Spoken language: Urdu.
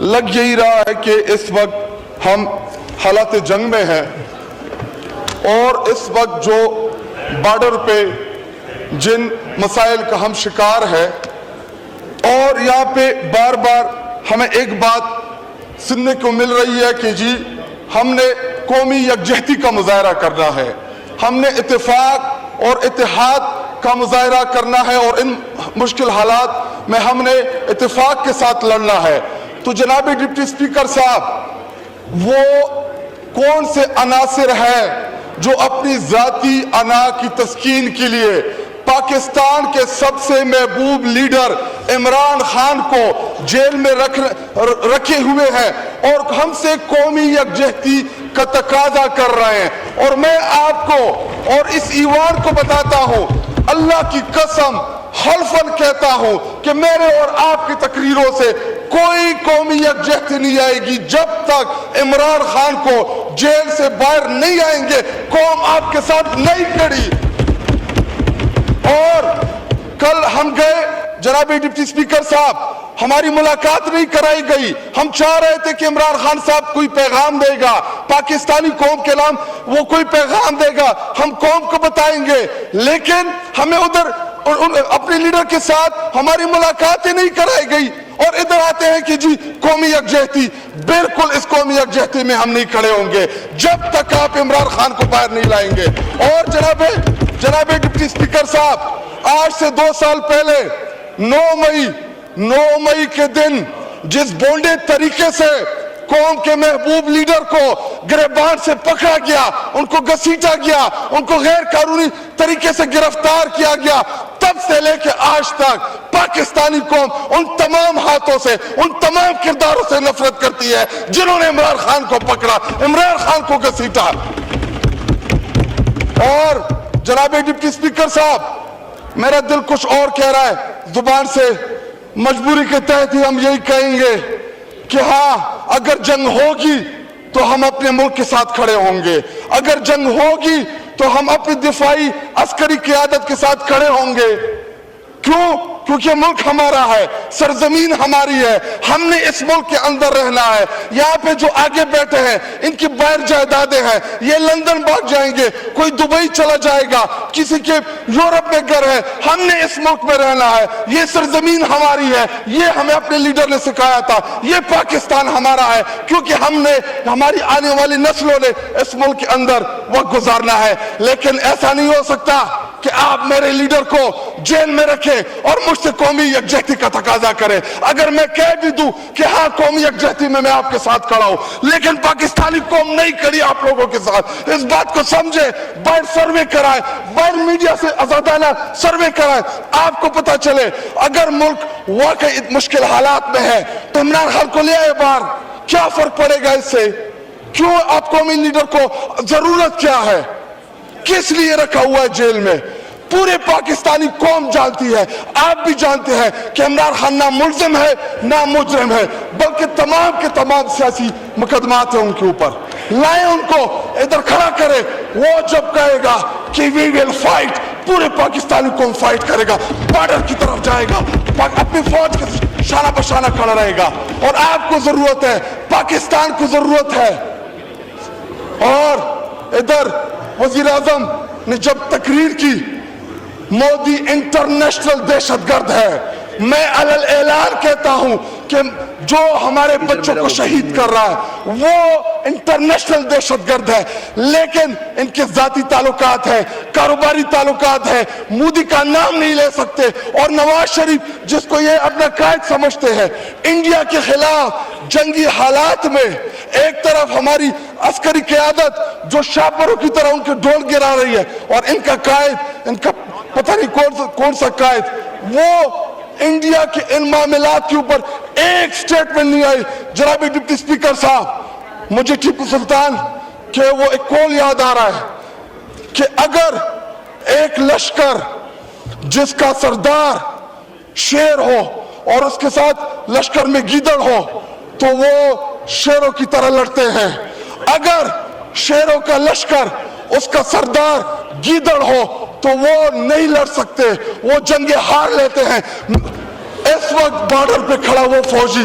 لگ یہی رہا ہے کہ اس وقت ہم حالات جنگ میں ہیں، اور اس وقت جو بارڈر پہ جن مسائل کا ہم شکار ہے، اور یہاں پہ بار بار ہمیں ایک بات سننے کو مل رہی ہے کہ جی ہم نے قومی یکجہتی کا مظاہرہ کرنا ہے، ہم نے اتفاق اور اتحاد کا مظاہرہ کرنا ہے، اور ان مشکل حالات میں ہم نے اتفاق کے ساتھ لڑنا ہے۔ تو جناب ڈپٹی سپیکر صاحب، وہ کون سے عناصر ہیں جو اپنی ذاتی انا کی تسکین کے لیے پاکستان کے سب سے محبوب لیڈر عمران خان کو جیل میں رکھے ہوئے ہیں اور ہم سے قومی یکجہتی کا تقاضا کر رہے ہیں؟ اور میں آپ کو اور اس ایوان کو بتاتا ہوں، اللہ کی قسم حلفاً کہتا ہوں کہ میرے اور آپ کی تقریروں سے کوئی قومی یکجہتی نہیں آئے گی جب تک عمران خان کو جیل سے باہر نہیں آئیں گے۔ قوم آپ کے ساتھ نہیں کھڑی۔ اور کل ہم گئے، جناب ڈپٹی سپیکر صاحب، ہماری ملاقات نہیں کرائی گئی۔ ہم چاہ رہے تھے کہ عمران خان صاحب کوئی پیغام دے گا، پاکستانی قوم کے نام وہ کوئی پیغام دے گا، ہم قوم کو بتائیں گے، لیکن ہمیں ادھر اپنے لیڈر کے ساتھ ہماری ملاقاتیں نہیں کرائی گئی، اور ادھر آتے ہیں کہ جی قومی یکجہتی۔ بالکل اس قومی یکجہتی میں ہم نہیں کھڑے ہوں گے جب تک آپ عمران خان کو باہر نہیں لائیں گے۔ اور جناب ڈپٹی سپیکر صاحب، آج سے 2 سال پہلے 9 مئی کے دن جس بونڈے طریقے سے قوم کے محبوب لیڈر کو گریبان سے پکڑا گیا، ان کو گھسیٹا گیا، ان کو غیر قانونی طریقے سے گرفتار کیا گیا، تب سے لے کے آج تک پاکستانی قوم ان تمام ہاتھوں سے، ان تمام کرداروں سے نفرت کرتی ہے جنہوں نے عمران خان کو پکڑا، عمران خان کو گھسیٹا۔ اور جناب ڈپٹی سپیکر صاحب، میرا دل کچھ اور کہہ رہا ہے، زبان سے مجبوری کے تحت ہی ہم یہی کہیں گے کہ ہاں، اگر جنگ ہوگی تو ہم اپنے ملک کے ساتھ کھڑے ہوں گے، اگر جنگ ہوگی تو ہم اپنی دفاعی عسکری قیادت کے ساتھ کھڑے ہوں گے۔ کیوں؟ کیونکہ ملک ہمارا ہے، سرزمین ہماری ہے، ہم نے اس ملک کے اندر رہنا ہے۔ یہاں پہ جو آگے بیٹھے ہیں، ان کی باہر جائیدادیں ہیں، یہ لندن بھاگ جائیں گے، کوئی دبئی چلا جائے گا، کسی کے یورپ میں گھر ہے، ہم نے اس ملک میں رہنا ہے، یہ سرزمین ہماری ہے، یہ ہمیں اپنے لیڈر نے سکھایا تھا، یہ پاکستان ہمارا ہے، کیونکہ ہم نے، ہماری آنے والی نسلوں نے اس ملک کے اندر وقت گزارنا ہے۔ لیکن ایسا نہیں ہو سکتا کہ آپ میرے لیڈر کو جیل میں رکھیں اور مجھ سے قومی یکجہتی کا تقاضا کریں۔ اگر میں کہہ بھی دوں کہ ہاں قومی یکجہتی میں آپ کے ساتھ کھڑا ہوں، لیکن پاکستانی قوم نہیں کھڑی آپ لوگوں کے ساتھ۔ اس بات کو سمجھے، باہر سروے کرائیں، باہر میڈیا سے آزادانہ سروے کرائیں، آپ کو پتا چلے اگر ملک واقعی مشکل حالات میں ہے تو عمران خان کو لے آئے باہر، کیا فرق پڑے گا اس سے؟ کیوں آپ قومی لیڈر کو ضرورت کیا ہے؟ کس لیے رکھا ہوا ہے جیل میں؟ پورے پاکستانی قوم جانتی ہے، آپ بھی جانتے ہیں کہ عمران خان نہ ملزم ہے نہ مجرم ہے، بلکہ تمام کے تمام سیاسی مقدمات ہیں ان کے اوپر۔ لائیں ان کو ادھر کھڑا کرے، وہ جب کہے گا کہ وی ول فائٹ، پورے پاکستانی قوم فائٹ کرے گا، بارڈر کی طرف جائے گا، اپنی فوج کے شانہ بشانہ کھڑا رہے گا۔ اور آپ کو ضرورت ہے، پاکستان کو ضرورت ہے۔ اور ادھر وزیر اعظم نے جب تقریر کی، مودی انٹرنیشنل دہشت گرد ہے، میں علل اعلان کہتا ہوں کہ جو ہمارے بچوں کو شہید کر رہا ہے وہ انٹرنیشنل دہشت گرد ہے، لیکن ان کے ذاتی تعلقات ہیں، کاروباری تعلقات ہیں، مودی کا نام نہیں لے سکتے۔ اور نواز شریف جس کو یہ اپنا قائد سمجھتے ہیں، انڈیا کے خلاف جنگی حالات میں ایک طرف ہماری عسکری قیادت جو شاپروں کی طرح ان کے ڈول گرا رہی ہے، اور ان کا قائد، ان کا پتہ نہیں کون سا قائد، وہ انڈیا کے ان معاملات کے اوپر ایک سٹیٹمنٹ نہیں آئی۔ جناب ڈپٹی سپیکر صاحب، مجھے ٹیپو سلطان کہ وہ ایک قول یاد آ رہا ہے کہ اگر ایک لشکر جس کا سردار شیر ہو اور اس کے ساتھ لشکر میں گیدڑ ہو تو وہ شیروں کی طرح لڑتے ہیں، اگر شیروں کا لشکر اس کا سردار گیدڑ ہو تو وہ نہیں لڑ سکتے، وہ جنگیں ہار لیتے ہیں۔ اس وقت بارڈر پہ کھڑا وہ فوجی